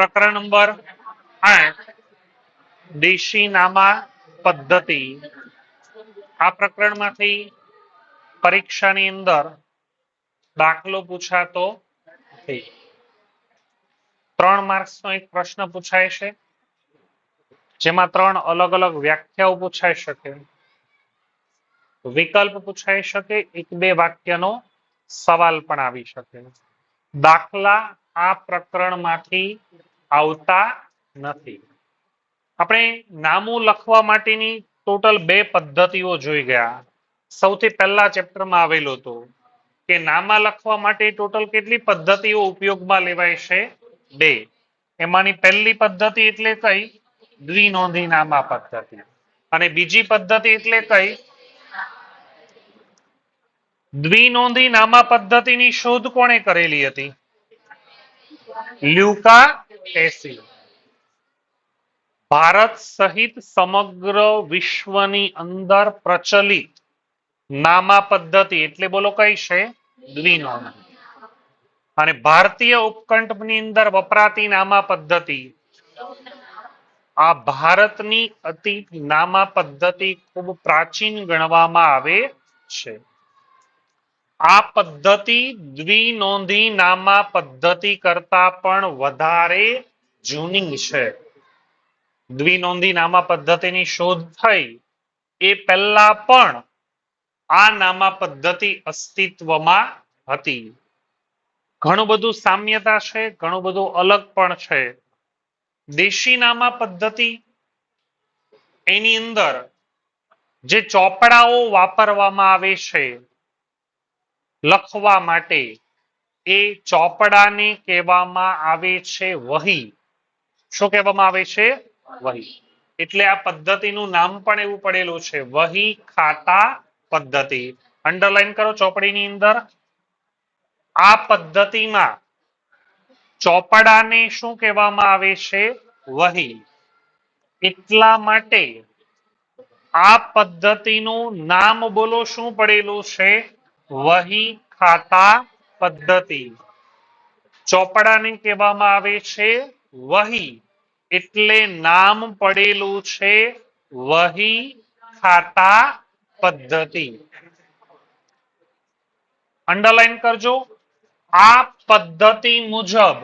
પ્રકરણ નંબર 8 દેશી નામા પદ્ધતિ. આ પ્રકરણમાંથી પરીક્ષાની અંદર દાખલો પૂછાતો નથી. 3 માર્ક્સનો એક પ્રશ્ન પૂછાય છે, જેમાં 3 અલગ અલગ વ્યાખ્યાઓ પૂછાઈ શકે, વિકલ્પ પૂછાઈ શકે, 1-2 વાક્યનો સવાલ પણ આવી શકે. દાખલા આ પ્રકરણમાંથી આવતા નથી. આપણે નામું લખવા માટેની ટોટલ 2 પદ્ધતિઓ જોઈ ગયા. સૌથી પહેલા ચેપ્ટરમાં આવેલું હતું કે નામા લખવા માટે ટોટલ કેટલી પદ્ધતિઓ ઉપયોગમાં લેવાય છે? 2. એમાંની પહેલી પદ્ધતિ એટલે કઈ? દ્વિનોંધી નામા પદ્ધતિ. અને બીજી પદ્ધતિ એટલે કઈ? દ્વિનોંધી નામા પદ્ધતિની શોધ કોણે કરેલી હતી? લ્યુકા ટેસી. ભારત સહિત સમગ્ર વિશ્વની અંદર પ્રચલિત નામા પદ્ધતિ એટલે બોલો કઈ છે? દ્વિનોંધી. અને ભારતીય ઉપખંડની અંદર વપરાતી નામા પદ્ધતિ, આ ભારતની અતિ નામા પદ્ધતિ ખૂબ પ્રાચીન ગણવામાં આવે છે. આ પદ્ધતિ દ્વિનોંધી નામા પદ્ધતિ કરતા પણ વધારે જૂની છે. દ્વિનોંધી નામા પદ્ધતિની શોધ થઈ એ પહેલા પણ આ નામા પદ્ધતિ અસ્તિત્વમાં હતી. ઘણું બધું સામ્યતા છે, ઘણું બધું અલગ પણ છે. દેશી નામા પદ્ધતિ, એની અંદર જે ચોપડાઓ વાપરવામાં આવે છે લખવા માટે, એ ચોપડાને કહેવામાં આવે છે વહી. શું કહેવામાં આવે છે? વહી. એટલે આ પદ્ધતિનું નામ પણ એવું પડેલું છે, વહી ખાતા પદ્ધતિ. અંડરલાઈન કરો ચોપડીની અંદર. આ પદ્ધતિમાં ચોપડાને શું કહેવામાં આવે છે? વહી. એટલા માટે આ પદ્ધતિનું નામ બોલો શું પડેલું છે? વહી ખાતા પદ્ધતિ. ચોપડાને કહેવામાં આવે છે વહી, એટલે નામ પડેલું છે વહી ખાતા પદ્ધતિ. અંડરલાઈન કરજો. આ પદ્ધતિ મુજબ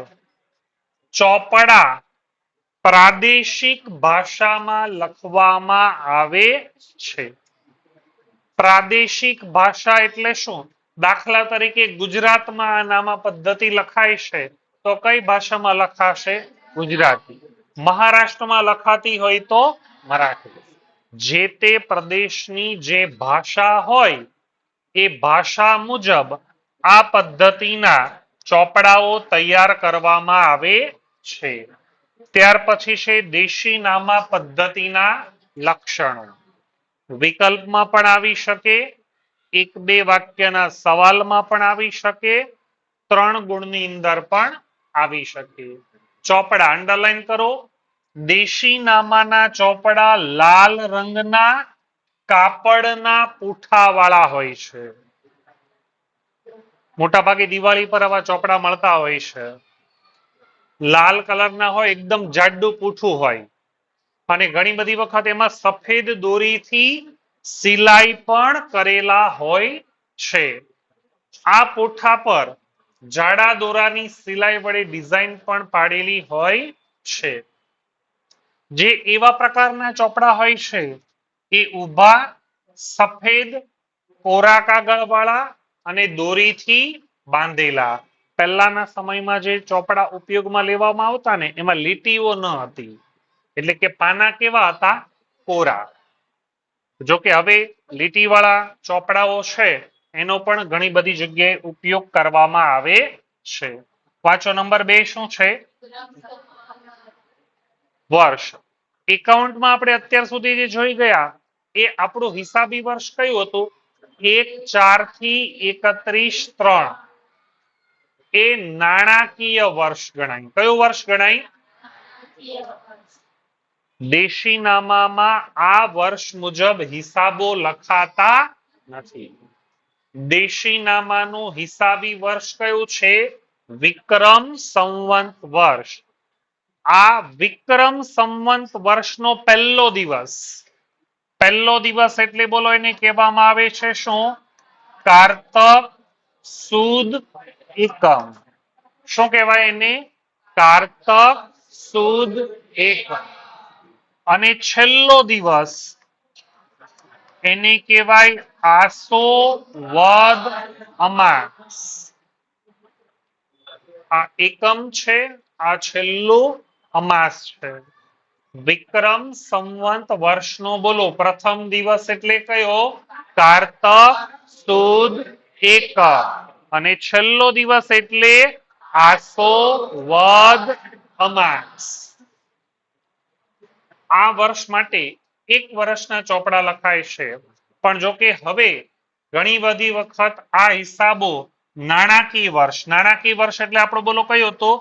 ચોપડા પ્રાદેશિક ભાષામાં લખવામાં આવે છે. પ્રાદેશિક ભાષા એટલે શું? દાખલા તરીકે ગુજરાતમાં આ નામા પદ્ધતિ લખાય છે, તો કઈ ભાષામાં લખાશે? ગુજરાતી. મહારાષ્ટ્રમાં લખાતી હોય તો મરાઠી. જે તે પ્રદેશની જે ભાષા હોય એ ભાષા મુજબ આ પદ્ધતિના ચોપડાઓ તૈયાર કરવામાં આવે છે. ત્યાર પછી છે દેશી નામા પદ્ધતિના લક્ષણો. વિકલ્પમાં પણ આવી શકે, 1-2 વાક્યના સવાલમાં પણ આવી શકે, 3 ગુણની અંદર પણ આવી શકે. ચોપડા અંડરલાઈન કરો. દેશી નામાના ચોપડા લાલ રંગના કાપડના પૂંઠાવાળા હોય છે. મોટાભાગે દિવાળી પર આવા ચોપડા મળતા હોય છે. લાલ કલરના હોય, એકદમ જાડું પૂંઠું હોય, અને ઘણી બધી વખત એમાં સફેદ દોરીથી સિલાઈ પણ કરેલા હોય છે. આ પૂંઠા પર જાડા દોરાની સિલાઈ વડે ડિઝાઇન પણ પાડેલી હોય છે. જે એવા પ્રકારના ચોપડા હોય છે એ ઊભા, સફેદ, કોરા કાગળ વાળા અને દોરીથી બાંધેલા. પહેલાના સમયમાં જે ચોપડા ઉપયોગમાં લેવામાં આવતા ને, એમાં લીટીઓ ન હતી, એટલે કે પાના કેવા હતા? કોરા. જો કે હવે લીટીવાળા ચોપડાઓ છે, એનો પણ ઘણી બધી જગ્યાએ ઉપયોગ કરવામાં આવે છે. વાંચો. નંબર 2 શું છે? વર્ષ. એકાઉન્ટમાં આપણે અત્યાર સુધી જે જોઈ ગયા એ આપણું હિસાબી વર્ષ કયું હતું? 1/4 થી 31/3. એ નાણાકીય વર્ષ ગણાય. કયું વર્ષ ગણાય? દેશી નામામાં આ વર્ષ મુજબ હિસાબો લખાતા નથી. દેશી નામાનું હિસાબી વર્ષ કયું છે? વિક્રમ સંવંત વર્ષ. આ વિક્રમ સંવંત વર્ષનો પહેલો દિવસ એટલે બોલો એને કહેવામાં આવે છે શું? કારતક સુદ એકમ. શું કહેવાય એને? કારતક સુદ એકમ. અને છેલ્લો દિવસ એને કહેવાય આસો વદ અમાસ. આ એકમ છે, આ છેલ્લું અમાસ છે. વિક્રમ સંવંત વર્ષનો બોલો પ્રથમ દિવસ એટલે કયો? કારતક સુદ એકમ. અને છેલ્લો દિવસ એટલે આસો વદ અમાસ. આ વર્ષ માટે એક વર્ષના ચોપડા લખાય છે, પણ જો કે હવે ઘણી બધી વખત આ હિસાબો નાણાકીય વર્ષ એટલે આપણો બોલો કયો હતો?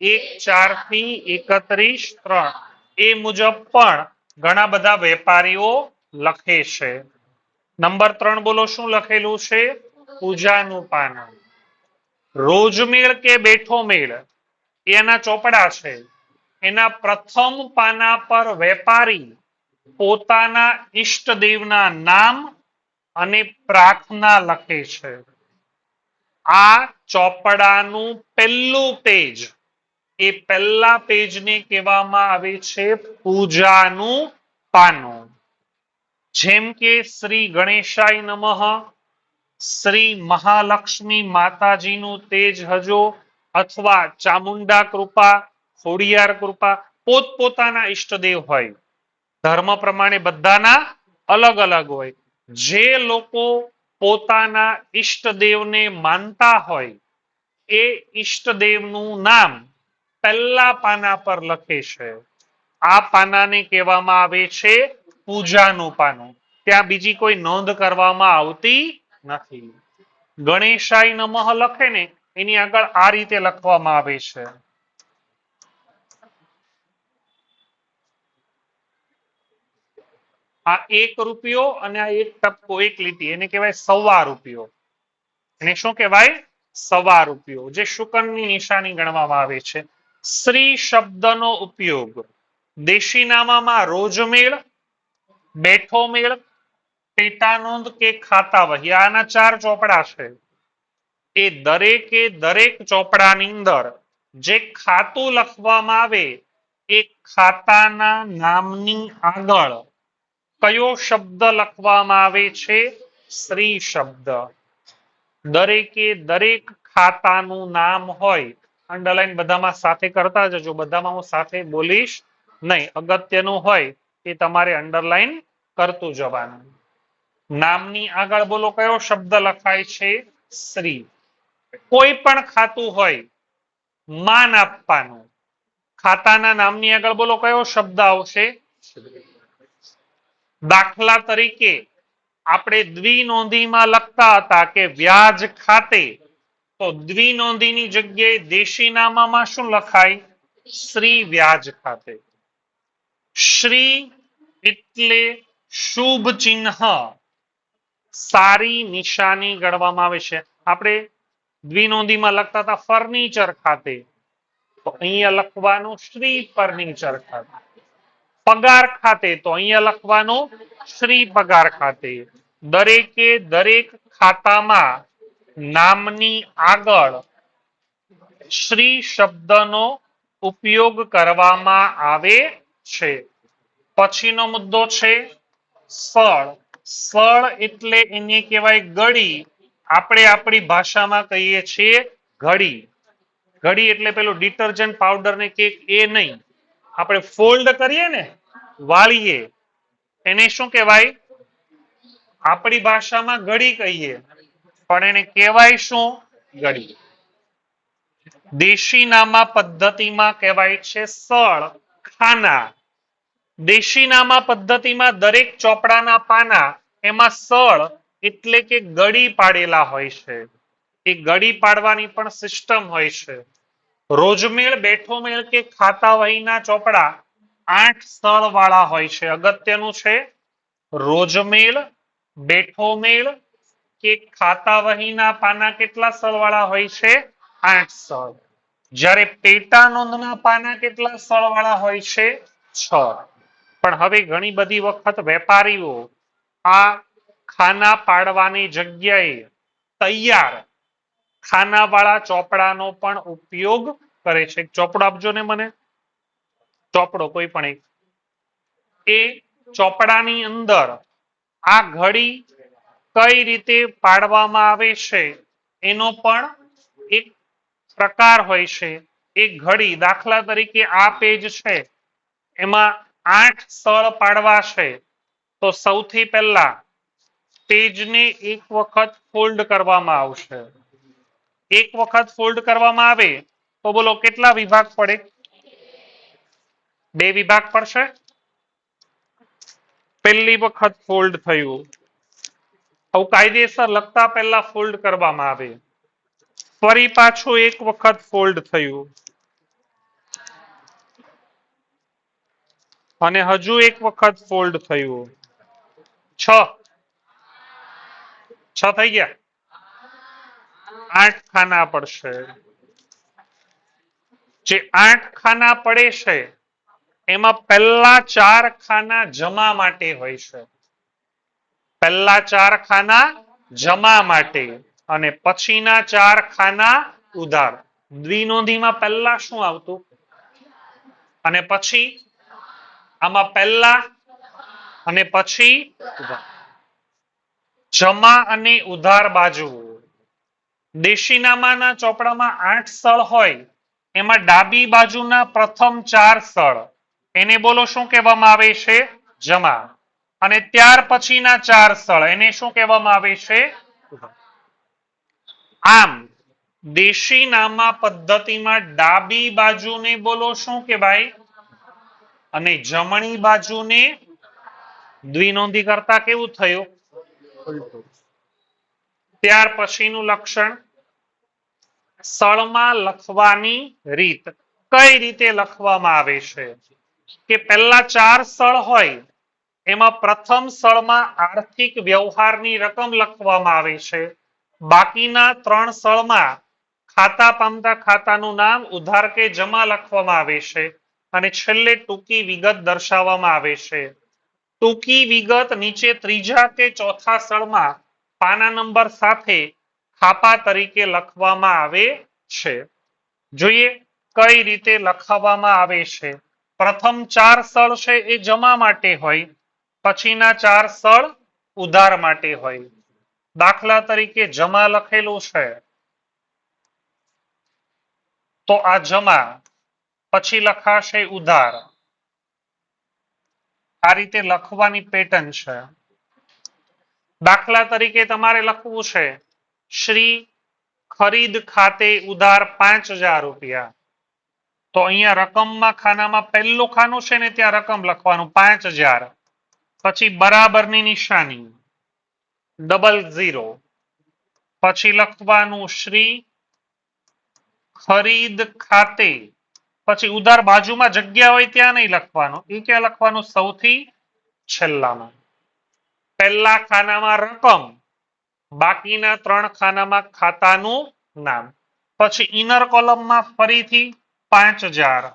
1/4 થી 31/3 એ મુજબ પણ ઘણા બધા વેપારીઓ લખે છે. નંબર 3 બોલો શું લખેલું છે? પૂજાનું પાનું. રોજમેળ કે બેઠો મેળ એના ચોપડા છે. એના પ્રથમ પાના પર વેપારી પોતાના ઈષ્ટદેવના નામ અને પ્રાર્થના લખે છે. આ ચોપડાનું પહેલું પેજ, એ પહેલા પેજને કહેવામાં આવે છે પૂજાનું પાનું. જેમ કે શ્રી ગણેશાય નમઃ, શ્રી મહાલક્ષ્મી માતાજીનું તેજ હજો, અથવા ચામુંડા કૃપા, ખોડિયાર કૃપા, પોતપોતાના ઈષ્ટદેવ હોય. ધર્મ પ્રમાણે બધાના અલગ અલગ હોય. જે લોકો પોતાના ઈષ્ટદેવને માનતા હોય એ ઈષ્ટદેવનું નામ પહેલા પાના પર લખે છે. આ પાનાને કહેવામાં આવે છે પૂજાનું પાનું. ત્યાં બીજી કોઈ નોંધ કરવામાં આવતી નથી. ગણેશાય નમઃ લખે ને એની આગળ આ રીતે લખવામાં આવે છે. આ 1 રૂપિયો અને આ 1 ટપકો, 1 લીટી, એને કહેવાય સવા રૂપિયો. એને શું કહેવાય? સવા રૂપિયો, જે શુકનની નિશાની ગણવામાં આવે છે. શ્રી શબ્દનો ઉપયોગ દેશીનામામાં રોજમેળ, બેઠો મેળ, પેટાનોંધ કે ખાતા વહી, આના 4 ચોપડા છે. એ દરેકે દરેક ચોપડાની અંદર જે ખાતું લખવામાં આવે એ ખાતાના નામની આગળ કયો શબ્દ લખવામાં આવે છે? શ્રી શબ્દ. દરેકે દરેક ખાતાનું નામ હોય. અંડરલાઈન બધામાં સાથે કરતા જજો, બધામાં હું સાથે બોલીશ નહીં. અગત્યનું હોય એ તમારે અંડરલાઈન કરતું જવાનું. નામની આગળ બોલો કયો શબ્દ લખાય છે? શ્રી. કોઈ પણ ખાતું હોય, માન આપવાનું. ખાતાના નામની આગળ બોલો કયો શબ્દ આવશે? દાખલા તરીકે આપણે દ્વિનોંધીમાં લખતા હતા કે વ્યાજ ખાતે, તો દ્વિનોંધીની જગ્યાએ દેશીનામામાં શું લખાય? શ્રી વ્યાજ ખાતે. શ્રી એટલે શુભ ચિહ્ન, સારી નિશાની ગણવામાં આવે છે. આપણે દ્વિનોંધીમાં લખતા હતા ફર્નિચર ખાતે, તો અહીંયા લખવાનું શ્રી ફર્નિચર ખાતે. પગાર ખાતે, તો અહીંયા લખવાનું શ્રી પગાર ખાતે. દરેકે દરેક ખાતામાં નામની આગળ શ્રી શબ્દનો ઉપયોગ કરવામાં આવે છે. પછીનો મુદ્દો છે સળ. સળ એટલે એને કહેવાય ગળી. આપણે આપણી ભાષામાં કહીએ છીએ ઘડી. ઘડી એટલે પેલું ડિટર્જન્ટ પાવડર ને કેક એ નહીં. આપણે ફોલ્ડ કરીએ ને, વાળીએ, એને શું કહેવાય? આપણી ભાષામાં ઘડી કહીએ, પણ એને કહેવાય શું? ઘડી. દેશીનામા પદ્ધતિમાં કહેવાય છે સળ ખાના. દેશીનામા પદ્ધતિમાં દરેક ચોપડાના પાના એમાં સળ એટલે કે ગળી પાડેલા હોય છે. એ ગળી પાડવાની પણ સિસ્ટમ હોય છે. રોજમેળ, બેઠો મેળ કે ખાતા વહીના ચોપડા 8 સળ વાળા હોય છે. અગત્યનું છે, રોજમેળ, બેઠો મેળ કે ખાતા વહીના પાના કેટલા સળ વાળા હોય છે? 8 સળ. જ્યારે પેટા નોંધના પાના કેટલા સ્થળવાળા હોય છે? 6. પણ હવે ઘણી બધી વખત વેપારીઓ આ ખાના પાડવાની જગ્યાએ તૈયાર ખાનાવાળા ચોપડાનો પણ ઉપયોગ કરે છે. ચોપડો આપજો ને મને, ચોપડો કોઈ પણ એક. એ ચોપડાની અંદર આ ઘડી કઈ રીતે પાડવામાં આવે છે એનો પણ એક પ્રકાર હોય છે. એક ઘડી દાખલા તરીકે આ પેજ છે એમાં 8 સ્થળ પાડવા છે તો સૌથી પહેલા પેજને એક વખત ફોલ્ડ કરવામાં આવશે. એક વખત ફોલ્ડ કરવામાં આવે તો બોલો કેટલા વિભાગ પડે? 2 વિભાગ પડશે. પહેલી વખત ફોલ્ડ થયું, હવે કાયદેસર લખતા પહેલા ફોલ્ડ કરવામાં આવે. ફરી પાછું એક વખત ફોલ્ડ થયું અને હજુ એક વખત ફોલ્ડ થયું. 6 થઈ ગયા. 8 ખાના પડશે. જે 8 ખાના પડે છે એમાં પહેલા 4 ખાના જમા માટે હોય છે. પહેલા 4 ખાના જમા માટે અને પછીના 4 ખાના ઉધાર. દ્વિનોંધીમાં પહેલા શું આવતું અને પછી આમાં પહેલા અને પછી ઉધાર. જમા અને ઉધાર બાજુ. દેશીનામાના ચોપડામાં 8 સ્થળ હોય એમાં ડાબી બાજુના પ્રથમ 4 સ્થળ એને બોલો શું કહેવામાં આવે છે? જમા. અને ત્યાર પછીના 4 સ્થળ એને શું કહેવામાં આવે છે? આમ દેશીનામા પદ્ધતિમાં ડાબી બાજુને બોલો શું કહેવાય અને જમણી બાજુને દ્વિનોંધી કરતા કેવું થયું? ત્યાર પછીનું લક્ષણ સ્થળમાં લખવાની રીત. કઈ રીતે લખવામાં આવે છે કે પહેલા 4 સ્થળ હોય એમાં પ્રથમ સ્થળમાં આર્થિક વ્યવહારની રકમ લખવામાં આવે છે. બાકીના 3 સ્થળમાં ખાતા પામતા ખાતાનું નામ, ઉધાર કે જમા લખવામાં આવે છે અને છેલ્લે ટૂંકી વિગત દર્શાવવામાં આવે છે. ટૂંકી વિગત નીચે ત્રીજા કે ચોથા સ્થળમાં પાના નંબર સાથે ખાપા તરીકે લખવામાં આવે છે. જોઈએ કઈ રીતે લખવામાં આવે છે. પ્રથમ 4 સ્થળ છે એ જમા માટે હોય, પછીના 4 સ્થળ ઉધાર માટે હોય. દાખલા તરીકે જમા લખેલું છે તો આ જમા, પછી લખાશે ઉધાર. આ રીતે લખવાની પેટર્ન છે. દાખલા તરીકે તમારે લખવું છે શ્રી ખરીદ ખાતે ઉધાર 5000 રૂપિયા. તો અહીંયા રકમમાં ખાનામાં પહેલું ખાનું છે ને ત્યાં રકમ લખવાનું 5000, પછી બરાબરની નિશાની, 00, પછી લખવાનું શ્રી ખરીદ ખાતે, પછી ઉધાર બાજુમાં જગ્યા હોય ત્યાં નહીં લખવાનું. એ ક્યાં લખવાનું? સૌથી છેલ્લામાં. પહેલા ખાનામાં રકમ, બાકીના 3 ખાનામાં ખાતાનું નામ. પછી ઇનર કોલમમાં ફરીથી 5000,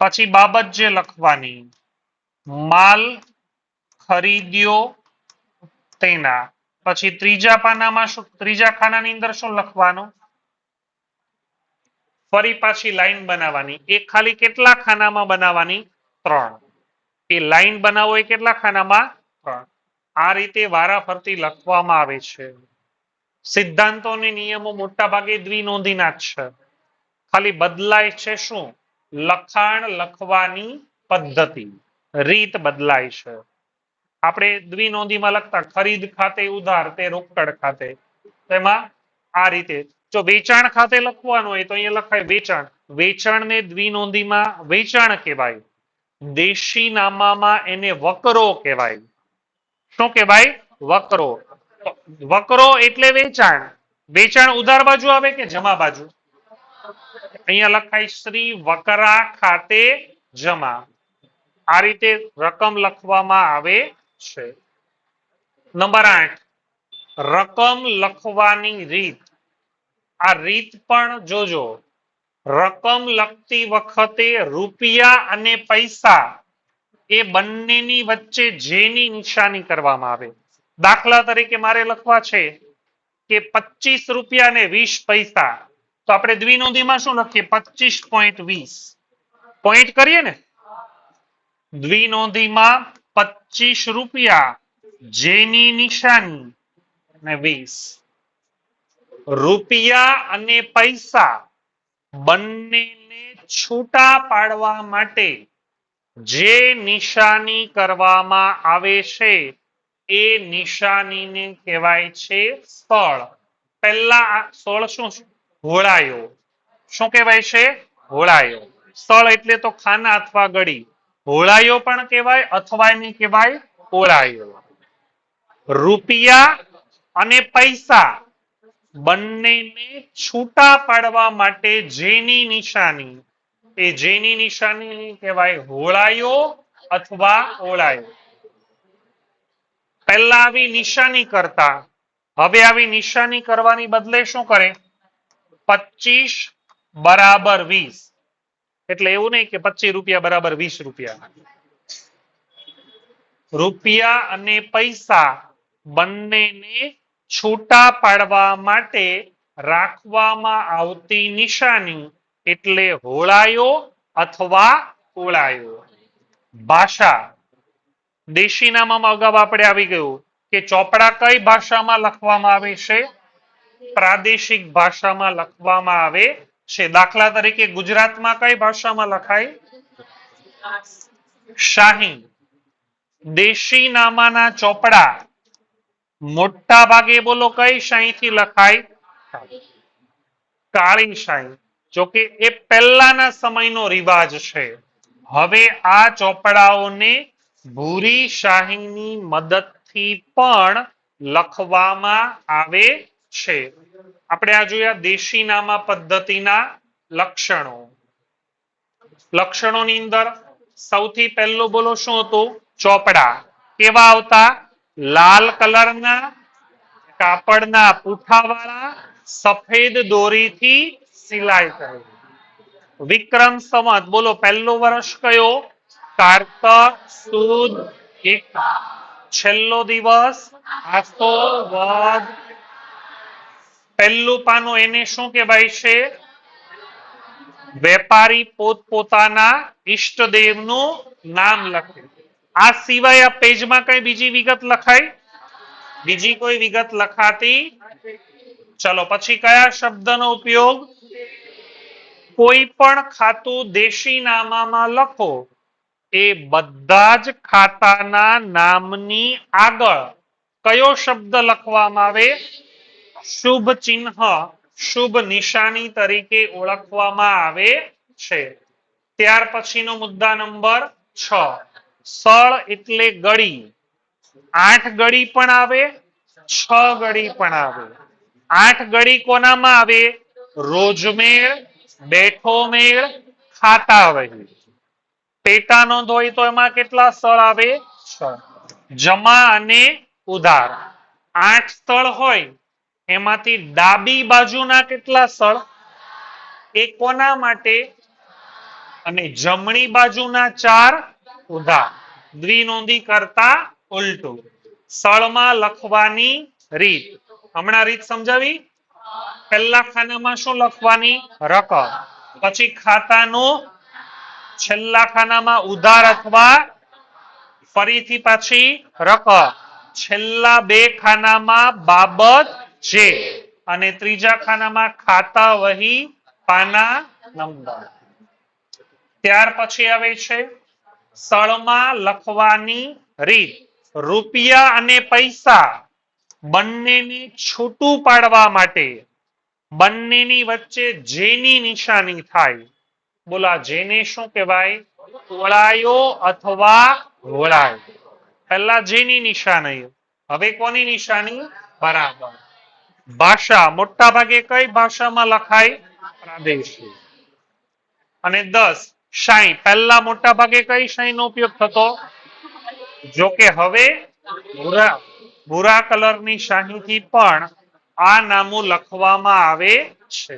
પછી બાબત જે લખવાની, માલ ખરીદ્યો તેના. પછી ત્રીજા પાનામાં શું, ત્રીજા ખાનાની અંદર શું લખવાનું? ફરી પાછી લાઈન બનાવવાની. એ ખાલી કેટલા ખાનામાં બનાવવાની? 3. એ લાઈન બનાવો એ કેટલા ખાનામાં? 3. આ રીતે વારાફરતી લખવામાં આવે છે. સિદ્ધાંતો અને નિયમો મોટા ભાગે દ્વિનોંધીના જ છે. ખાલી બદલાય છે શું? લખાણ લખવાની પદ્ધતિ, રીત બદલાય છે. આપણે દ્વિનોંધીમાં લખતા ખરીદ ખાતે ઉધાર, તે રોકડ ખાતે. તેમાં આ રીતે જો વેચાણ ખાતે લખવાનું હોય તો અહીંયા લખાય વેચાણ. વેચાણને દ્વિનોંધીમાં વેચાણ કહેવાય. દેશી નામામાં એને વકરો કહેવાય. શું કહેવાય? વકરો. વકરો એટલે વેચાણ. વેચાણ ઉધાર બાજુ આવે કે જમા બાજુ? અહીંયા લખાય શ્રી વકરા ખાતે જમા. આ રીતે રકમ લખવામાં આવે છે. નંબર 8, રકમ લખવાની રીત. આ રીત પણ જોજો. રકમ લખતી વખતે રૂપિયા અને પૈસા એ બંનેની વચ્ચે જેની નિશાની કરવામાં આવે. દાખલા તરીકે મારે લખવા છે કે 25 રૂપિયા ને 20 પૈસા, તો આપણે દ્વિનોંધીમાં શું લખીએ? 25.20 પોઈન્ટ કરીએ ને. દ્વિનોંધીમાં 25 રૂપિયા જેની નિશાની અને 20. રૂપિયા અને પૈસા બંનેને છૂટા પાડવા માટે જે નિશાની કરવામાં આવે છે એ નિશાનીને કહેવાય છે સ્થળ. પહેલા સ્થળ શું? હોળાયો. શું કહેવાય છે? હોળાયો. સ્થળ એટલે તો ખાના અથવા ગળી. હોળાયો પણ કહેવાય અથવા એને કહેવાય હોળાયો. રૂપિયા અને પૈસા બંનેને છૂટા પાડવા માટે જેની નિશાની, એ જેની નિશાની કહેવાય હોળાયો અથવા હોળાયો. પહેલા આવી નિશાની કરતા, હવે આવી નિશાની કરવાની બદલે શું કરે? 25 બરાબર 20. એટલે એવું નહીં કે 25 રૂપિયા બરાબર 20 રૂપિયા. રૂપિયા અને પૈસા બંનેને છૂટા પાડવા માટે રાખવામાં આવતી નિશાની એટલે હોળાયો અથવા હોળાયો. ભાષા. દેશીનામામાં અગાઉ આપણે આવી ગયું કે ચોપડા કઈ ભાષામાં લખવામાં આવે છે? પ્રાદેશિક ભાષામાં લખવામાં આવે છે. દાખલા તરીકે ગુજરાતમાં કઈ ભાષામાં લખાય? શાહી. દેશીનામાના ચોપડા મોટા ભાગે બોલો કઈ શાહીથી લખાય? કાળી શાહી. જોકે એ પહેલાના સમયનો રિવાજ છે. હવે આ ચોપડાઓને ભૂરી શાહીની મદદથી પણ લખવામાં આવે છે. આપણે આ જોયા દેશીનામા પદ્ધતિના લક્ષણો. લક્ષણોની અંદર સૌથી પહેલું બોલો શું હતું? ચોપડા કેવા આવતા? લાલ કલરના કાપડના પૂઠાવાળા, સફેદ દોરીથી સિલાઈ કરેલી. વિક્રમ સંવત બોલો પહેલો વર્ષ કયો? કારતક સુદ એક. છેલ્લો દિવસ આસો વદ. પહેલું પાનું એને શું કહેવાય છે? વેપારી પોતપોતાના ઈષ્ટદેવનું નામ લખે. આ સિવાય આ પેજમાં કઈ બીજી વિગત લખાય? બીજી કોઈ વિગત લખાતી? ચલો પછી કયા શબ્દનો ઉપયોગ? કોઈ પણ ખાતું દેશીનામામાં લખો એ બધા જ ખાતાના નામની આગળ કયો શબ્દ લખવામાં આવે? શુભ ચિહ્ન, શુભ નિશાની તરીકે ઓળખવામાં આવે છે. ત્યાર પછીનો મુદ્દા નંબર 6. સળ એટલે ગળી. 8 ગળી પણ આવે, 6 ગળી પણ આવે. 8 ગળી કોનામાં આવે? રોજમેળ, બેઠો મેળ, ખાતા વહી. પેટા નોંધ હોય તો એમાં કેટલા સ્થળ આવે? 6. જમા અને ઉધાર 8 સ્થળ હોય એમાંથી ડાબી બાજુના કેટલા સ્થળ? એ કોના માટે? અને જમણી બાજુના 4 ઉધાર. દ્વિનોંધી કરતા ઉલટું. સ્થળમાં લખવાની રીત હમણાં રીત સમજાવી. પહેલા ખાનામાં શું લખવાની? રકમ. પછી ખાતાનું છેલ્લા ખાનામાં ઉધાર અથવા ફરીથી પાછી રકમ. છેલ્લા 2 ખાનામાં બાબત જે અને ત્રીજા ખાનામાં ખાતા વહી પાના નંબર. ત્યાર પછી આવે છે સ્થળમાં લખવાની રીત. રૂપિયા અને પૈસા બંનેને છૂટું પાડવા માટે બંનેની વચ્ચે જેની નિશાની થાય, બોલા જેને શું કહેવાય? હોળાયો અથવા હોળાયો. પહેલા જેની નિશાની, હવે કોની નિશાની? બરાબર. ભાષા મોટા ભાગે કઈ ભાષામાં લખાય? પ્રાદેશિક. અને 10 શાહી પહેલા મોટા ભાગે કઈ શાહીનો ઉપયોગ થતો? જોકે હવે ભૂરા કલરની શાહીથી પણ આ નામું લખવામાં આવે છે.